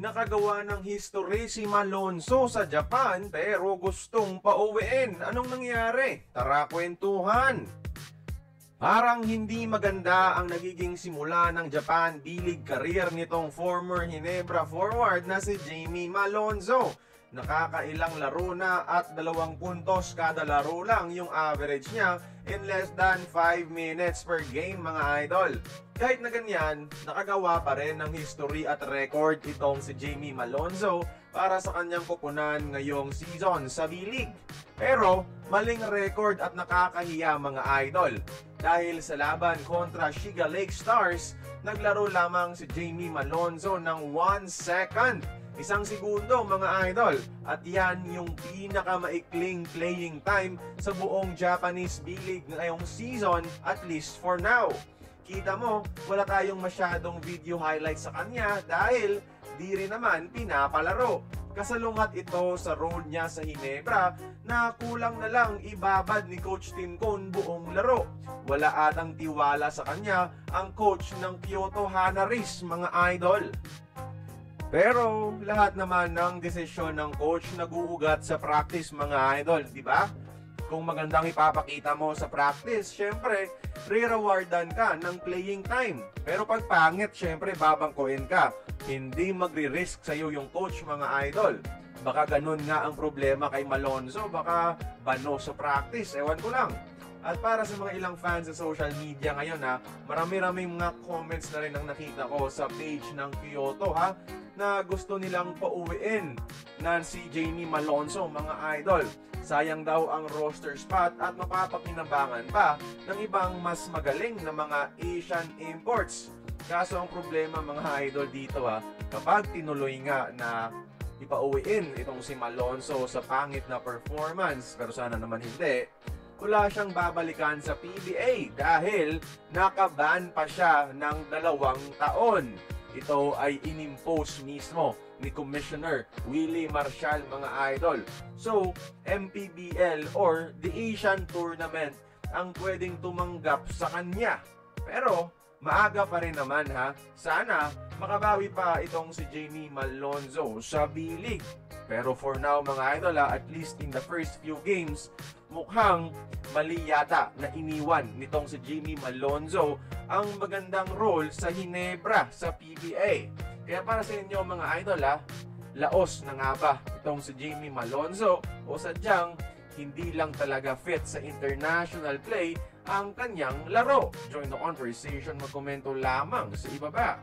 Nakagawa ng history si Malonzo sa Japan pero gustong pauwiin. Anong nangyari? Tara kwentuhan! Parang hindi maganda ang nagiging simula ng Japan B-League career nitong former Ginebra forward na si Jamie Malonzo. Nakakailang laro na at 2 puntos kada laro lang yung average niya in less than 5 minutes per game, mga idol. Kahit na ganyan, nakagawa pa rin ng history at record itong si Jamie Malonzo para sa kanyang kupunan ngayong season sa B-League. Pero maling record at nakakahiya, mga idol. Dahil sa laban kontra Shiga Lake Stars, naglaro lamang si Jamie Malonzo ng 1 second. 1 segundo, mga idol. At yan yung pinakamaikling playing time sa buong Japanese B-League ngayong season, at least for now. Kita mo, wala tayong masyadong video highlights sa kanya dahil di rin naman pinapalaro. Kasalungat ito sa role niya sa Ginebra na kulang na lang ibabad ni Coach Tincon buong laro. Wala atang tiwala sa kanya ang coach ng Kyoto Hanaris, mga idol. Pero lahat naman ng desisyon ng coach nag-uugat sa practice, mga idol, di ba? Kung magandang ipapakita mo sa practice, syempre, re-rewardan ka ng playing time. Pero pag pangit, syempre, babangkuin ka. Hindi magre-risk sa'yo yung coach, mga idol. Baka ganun nga ang problema kay Malonzo, baka bano sa practice, ewan ko lang. At para sa mga ilang fans sa social media ngayon, marami-raming mga comments na rin ang nakita ko sa page ng Kyoto, na gusto nilang pauwiin na si Jamie Malonzo, mga idol. Sayang daw ang roster spot at mapapakinabangan pa ng ibang mas magaling na mga Asian imports. Kaso ang problema, mga idol, dito kapag tinuloy nga na ipauwiin itong si Malonzo sa pangit na performance, pero sana naman hindi, wala siyang babalikan sa PBA dahil nakaban pa siya ng 2 taon. Ito ay inimpose mismo ni Commissioner Willie Marshall, mga idol. So, MPBL or the Asian Tournament ang pwedeng tumanggap sa kanya. Pero, maaga pa rin naman Sana makabawi pa itong si Jamie Malonzo sa B-League. Pero for now, mga idol, at least in the first few games, mukhang mali yata na iniwan nitong si Jamie Malonzo ang magandang role sa Ginebra sa PBA. Kaya para sa inyo, mga idol, laos na nga ba itong si Jamie Malonzo o sadyang hindi lang talaga fit sa international play ang kanyang laro? Join the conversation, magkomento lamang sa ibaba.